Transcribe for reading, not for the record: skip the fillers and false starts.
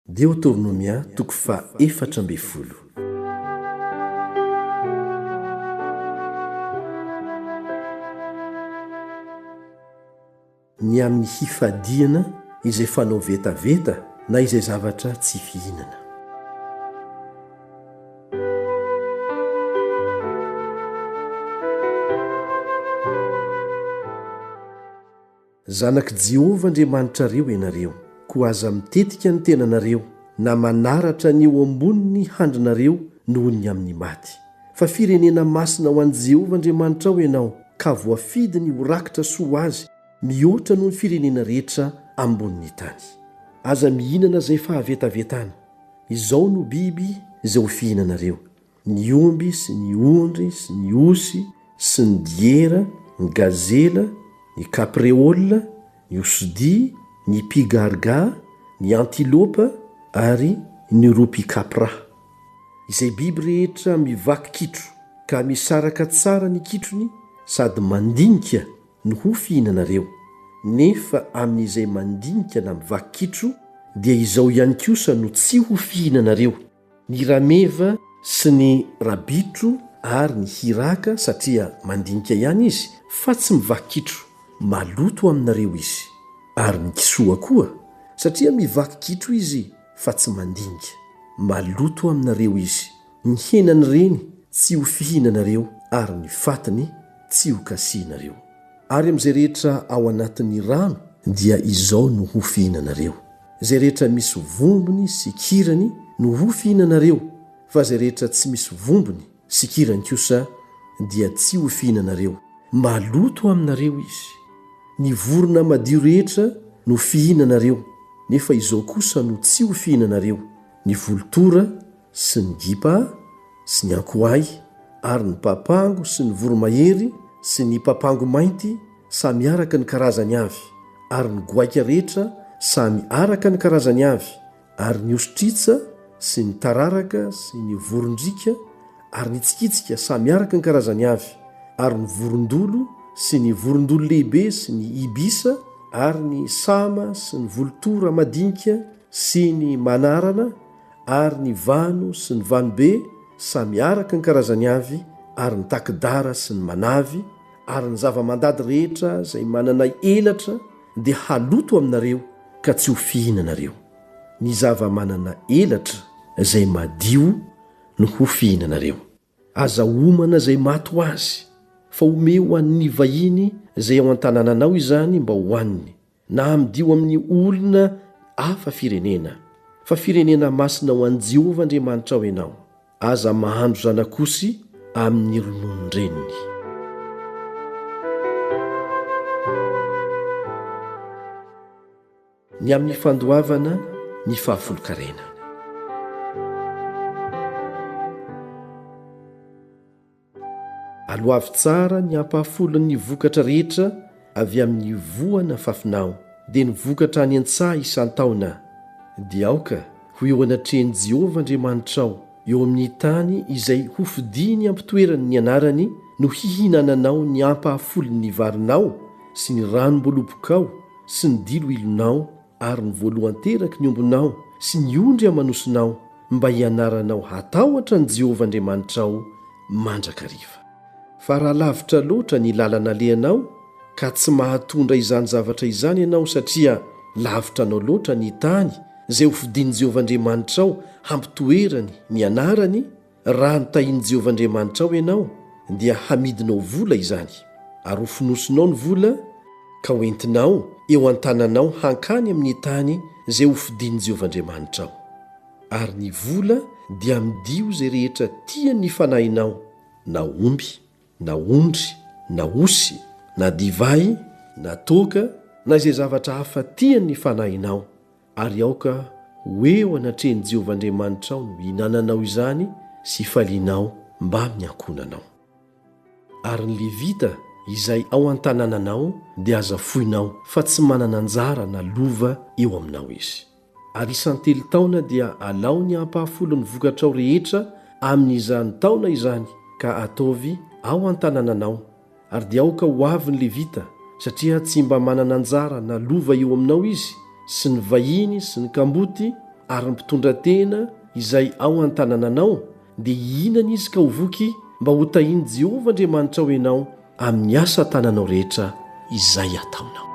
Deuteronomia toko fa 14. Ny amin'ny hifadiana izay fanao vetaveta na izay zavatra tsy fihinana. Zanak' Jehova Andriamanitrareo ianareo, koa aza mitetika ny tenanareo na manaratra ny eo amboniny handrinareo noho ny amin'ny maty. Fa firenena masina ho an'i Jehova Andriamanitrao ianao, ka voafidiny ho rakitra soa azy mihoatra noho ny firenena rehetra ambonin'ny tany. Aza mihinana izay fahavetavetana. Izao no biby izay ho fihinanareo: ny omby sy ny ondry sy ny osy sy ny diera, ny gazela, ny kapreola, ny osodi, ny pigarga, ny antilopa ary ny ropikapra. Izay biby rehetra mivaky kitro ka misaraka tsara ny kitrony sady mandinika no ho fihinanareo. Nefa amin'izay mandinika na mivaky kitro dia izao ihany kosa no tsy ho fihinanareo: ny rameva sy ny rabitro ary ny hiraka, satria mandinika ihany izy fa tsy mivaky kitro, maloto aminareo izy. Ary ny kisoa koa, satria mivaky kitro izy fa tsy mandinika, maloto aminareo izy. Ny henany reny tsy ho fihinanareo ary ny fatiny tsy ho kasihinareo. Ary amin'izay rehetra ao anatin'ny rano dia izao no ho fihinanareo: izay rehetra misy vombony sy kirany no ho fihinanareo, fa izay rehetra tsy misy vombony sy kirany kosa dia tsy ho fihinanareo, maloto aminareo izy. Ny vorona madio rehetra no fihinanareo, nefa izao kosa no tsy ho fihinanareo: ny volontora sy ny gipa sy ny ankoay, ary ny papango sy ny voromahery sy ny papango mainty samy araka ny karazany avy, ary ny goaika rehetra samy araka ny karazany avy, ary ny ostritsa sy ny tararaka sy ny vorondrika, ary ny tsikitsika samy araka ny karazany avy, ary ny vorondolo sy ny vorondolo lehibe sy ny ibisa, ary ny sama sy ny volontora madinika sy ny manarana, ary ny vano sy ny vanobe samy araka ny karazany avy, ary ny takidara sy ny manavy, ary ny zava-mandady rehetra izay manana elatra dia haloto aminareo ka tsy ho fihinanareo. Ny zava-manana elatra izay madio no ho fihinanareo. Aza homana izay maty ho azy, fa omeo ho an'ny vahiny izay ao an-tanànanao izany mba hohaniny, na amidio amin'ny olona hafa firenena. Fa firenena masina ho an'i Jehova Andriamanitrao ianao. Aza mahandro zanak'osy amin'ny ronono reniny. Ny amin'ny fandoavana ny fahafolokarena. Aloavy tsara ny ampahafolon'ny vokatra rehetra avy amin'ny voana fafinao, dia ny vokatra any an-tsaha isan-taona. Dia aoka ho eo anatrehany Jehova Andriamanitrao eo amin'ny tany izay ho fidiny ampitoerany ny anarany no hihinananao ny ampahafolon'ny varinao sy ny ranom-bolopokao sy ny dilo ilonao, ary ny voalohanteraky ny ombonao sy ny ondry amanosinao, mba hianaranao hatahotra ny Jehova Andriamanitrao mandrakariva. Fa raha lavitra loatra ny lalana alehanao ka tsy mahatondra izany zavatra izany ianao, satria lavitra anao loatra ny tany izay ho fidin'i Jehova Andriamanitrao hampitoerany ny anarany, raha nitahian'i Jehova Andriamanitrao ianao dia hamidinao vola izany, ary ho finosinao ny vola ka hoentinao eo an-tananao hankany amin'ny tany izay ho fidin'i Jehova Andriamanitrao. Ary ny vola dia midio izay rehetra tiany fanahinao, na omby, na ondry, na osy, na divay, na toka, na izay zavatra hafa tiany fanahinao. Ary aoka ho eo anatrehany Jehova Andriamanitrao no hinananao izany sy falianao mba amin'ny ankonanao. Ary ny Levita izay ao an-tanànanao dia aza foinao, fa tsy manana anjara na lova eo aminao izy. Ary isan-telo taona dia alao ny ampahafolon'ny vokatrao rehetra amin'izany taona izany ka ataovy ao an-tanànanao. Ary dia aoka ho avy ny Levita, satria tsy mba manana anjara na lova eo aminao izy, sy ny vahiny sy ny kamboty ary ny mpitondra tena izay ao an-tanananao dia inana izy ka ho voky mba ho tahiny Jehovah Andriamanitra ho ianao amin'ny asa tananao rehetra izay ataonao.